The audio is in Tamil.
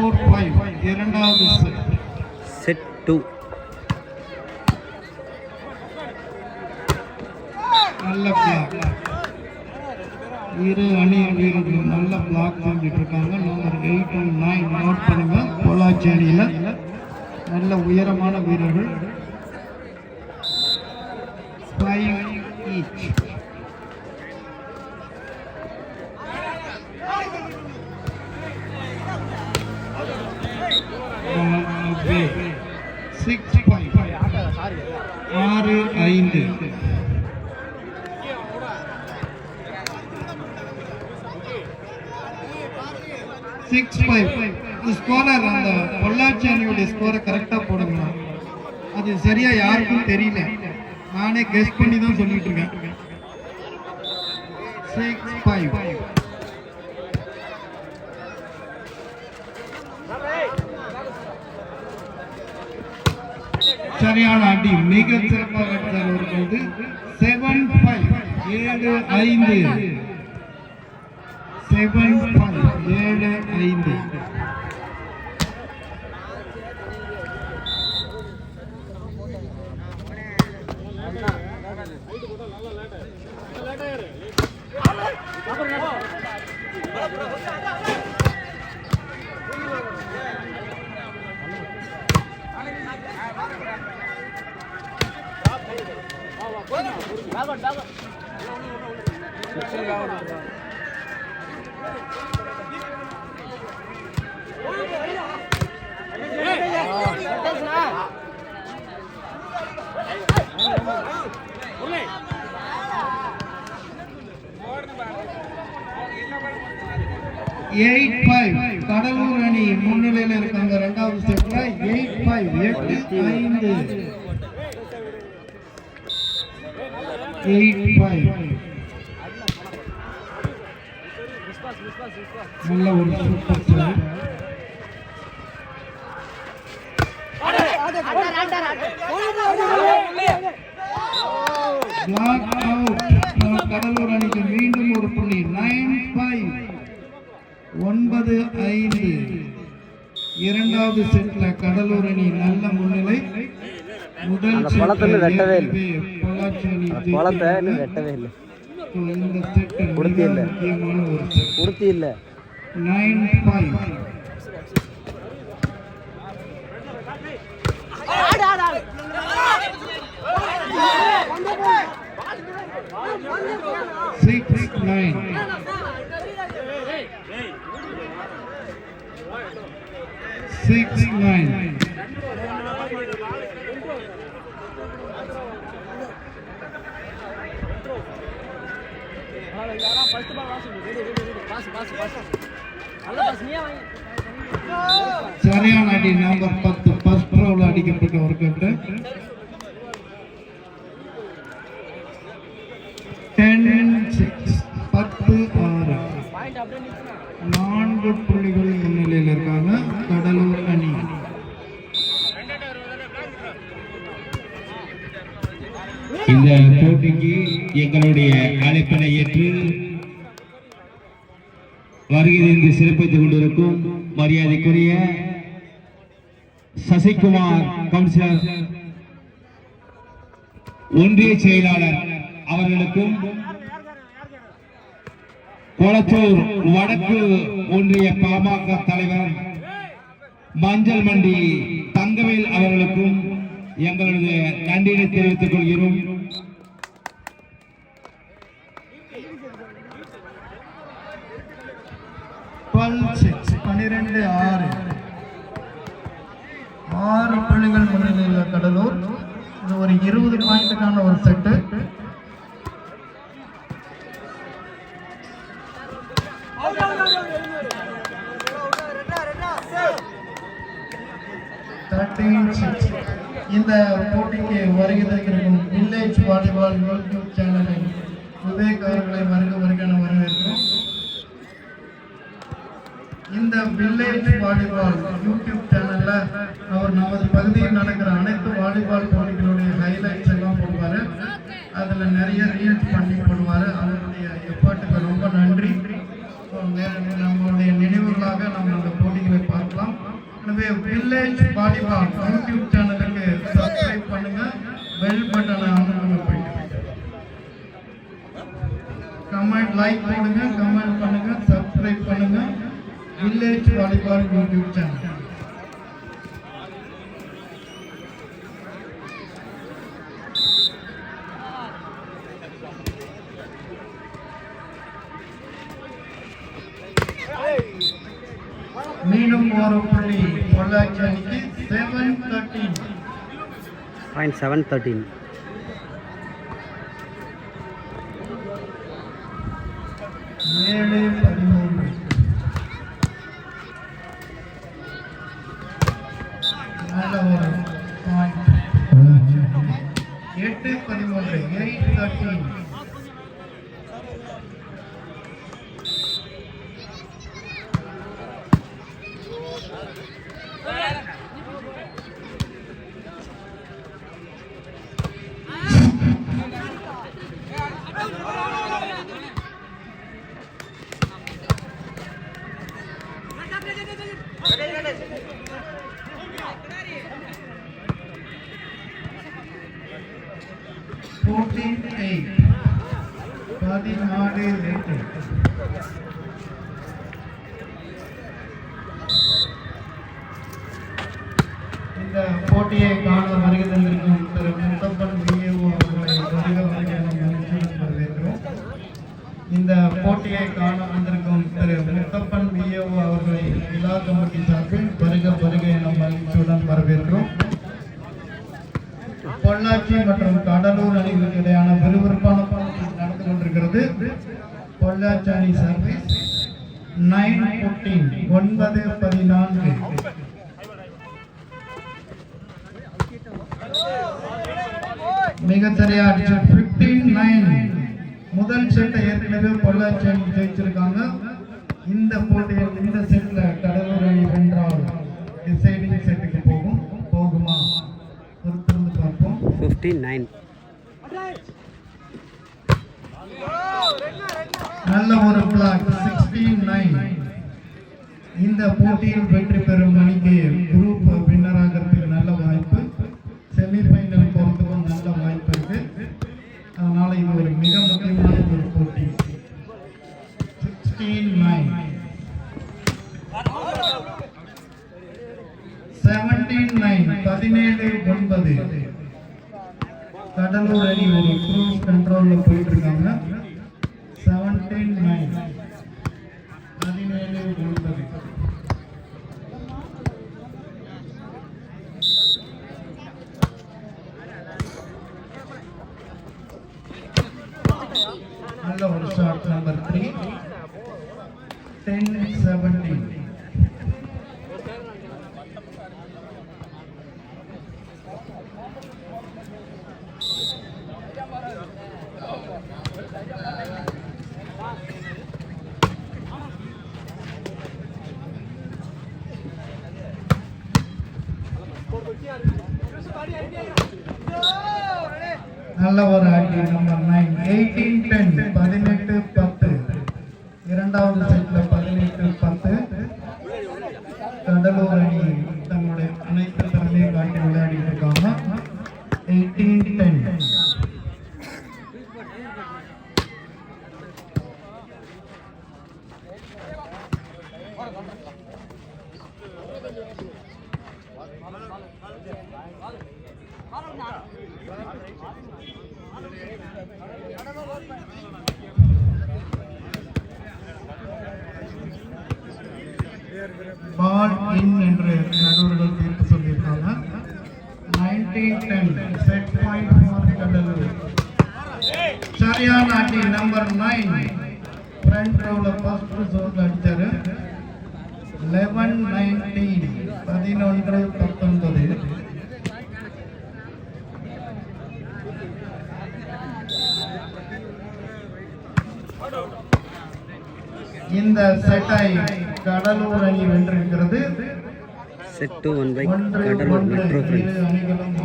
4-5 இரண்டாவது செட் 2. நல்ல பிளாக். இரு அணி வீரர்கள் நல்ல பிளாக் செஞ்சுட்டு இருக்காங்க. நம்பர் 8 and 9 நோட் பண்ணுங்க. பொள்ளாச்சி அணியில் நல்ல உயரமான வீரர்கள். 5 each. Six 6-5. ஸ்கோரர் அந்த பொள்ளாச்சி அணியோட ஸ்கோரை கரெக்டாக போடுங்க. அது சரியா யாருக்கும் தெரியல. நானே கெஸ் பண்ணி தான் சொல்லிட்டு இருக்கேன். 6-5. சரியான அடி, மிக சிறப்பாக அடித்தார் வரும்போது. 7-5 7-5 7-5 8-5 கடலூர் அணி முன்னிலையில் இருக்காங்க. இரண்டாவது செட்ல 8-5 8-5 நல்ல ஒரு super save. Block out. Cuddalore அணிக்கு மீண்டும் ஒரு புள்ளி. 9-5 9-5 இரண்டாவது செட்ல கடலூர் அணி நல்ல முன்னிலை. முதல் வெட்டவே இல்லை. இந்த செட் முக்கியமான ஒரு செட். 9-5 6-9 6-9 சரியான அடி. நம்பர் 10 ஃபர்ஸ்ட் ரோல அடிக்கப்பட்ட ஒரு கட்டு. 10-6 10-6 4 புள்ளிகள் முன்னிலையில் இருக்காங்க கடலூர் அணி. இந்த போட்டிக்கு எங்களுடைய அழைப்பினை ஏற்று வருகிறது சிறப்பித்துக் கொண்டிருக்கும் மரியாதைக்குரிய சசிகுமார் கவுன்சிலர் ஒன்றிய செயலாளர் அவர்களுக்கும் கொளத்தூர் வடக்கு ஒன்றிய பாமக தலைவர் மஞ்சள் மண்டி தங்கவேல் அவர்களுக்கும் எங்களது நன்றியை தெரிவித்துக் கொள்கிறோம். ஆறு புள்ளிகள் முன்னிலையில் கடலூர். இது ஒரு 20 பாயிண்ட்டுக்கான ஒரு செட்டு. இந்த போட்டிக்கு வருகை தந்திருக்கும் வில்லேஜ் வாலிபால் யூடியூப் சேனலில் விவேக் அவர்களை வருகை வரவேற்கிறோம். இந்த வில்லேஜ் வாலிபால் யூடியூப் சேனல்ல அவர் நமது பகுதியில் நடக்கிற அனைத்து வாலிபால் போட்டிகளுடைய ஹைலைட்ஸ் எல்லாம் போடுவாரு. அதுல நிறைய ரீல்ஸ் பண்ணி போடுவாரு. அவருடைய எஃபர்ட்டுக்கு ரொம்ப நன்றி. நம்மளுடைய நினைவுகளாக நம்ம அந்த போட்டிகளை பார்க்கலாம். எனவே வில்லேஜ் வாலிபால் யூடியூப் சேனலுக்கு சப்ஸ்கிரைப் பண்ணுங்க, பெல் பட்டனை அமுக்குங்க. போயிட்டு கமெண்ட் லைக் பண்ணுங்க, கமெண்ட் பண்ணுங்க, சப்ஸ்கிரைப் பண்ணுங்க. Village volleyball YouTube channel. மீண்டும் ஒரு புள்ளி பொள்ளாச்சி அணிக்கு 7-13. 7-13. நல்ல ஒரு பாயிண்ட். 8-13. 8-13. இந்த போட்டியை காண வருகை தந்திருக்கும் திரு முத்தப்பன் விஏஓ அவர்களை வருக வருக என மகிழ்ச்சியுடன் வரவேற்கிறோம். இந்த போட்டியை காண வந்திருக்கும் திரு முத்தப்பன் விஏஓ அவர்களை விழா கமிட்டி சார்பில் வருக வருக என மகிழ்ச்சியுடன் வரவேற்கிறோம். பொள்ளாச்சி மற்றும் கடலூர் அணிகளுக்கு இடையான விறுவிறுப்பான போட்டி நடந்து கொண்டிருக்கிறது. பொள்ளாச்சி அணி சர்வீஸ் 9-14. 9-14. மிக சரியா 15-9. முதல் செட்டை ஏற்கனவே பொள்ளாச்சி அணி ஜெயிச்சிருக்காங்க. இந்த போட்டியில் இந்த செட்ல கடலூர் அணி வென்றால் டிசைடிங் செட்டுக்கு போகுமா பொறுத்திருந்து பார்ப்போம். 15-9. நல்ல ஒரு பிளாக். 16-9. இந்த போட்டியில் வெற்றி பெறும் அணிக்கு குரூப் வின்னர் ஆகிறதுக்கு நல்ல வாய்ப்பு, செமிஃபைனல் போறதுக்கும் நல்ல வாய்ப்பு இருக்கு. அதனால இது ஒரு மிக முக்கியமான ஒரு போட்டி. 16-9. 17-9. 17-9. கடலூர் அணி ஒரு க்ரூஸ் கண்ட்ரோல்ல போயிட்டு இருக்காங்க. 17-9. 17-9. நல்ல ஒரு ஷாட் நம்பர் 3. 10-17. நல்ல ஒரு அடி நம்பர் 9. 18-10. 18-10. இரண்டாவது செட்ல 18-10. கடலூர் அணி தங்களுடைய அனைத்து திறமையை காட்டி விளையாடிட்டு இருக்காங்க. 18-10. பால் இன் என்று நடுவர்கள் தீர்ப்பு சொல்லியிருக்காங்க. 19-10. Set point for Cuddalore. சரியான அடி நம்பர் 9. ஃப்ரண்ட் ரோல ஃபர்ஸ்ட் ஜோன்ல அடிச்சாரு. 11-19. 11-19. இந்த செட்டை கடலூர் அணி வென்றிருக்கிறது. Set 2-1 by Cuddalore metro friends. அணிகளும்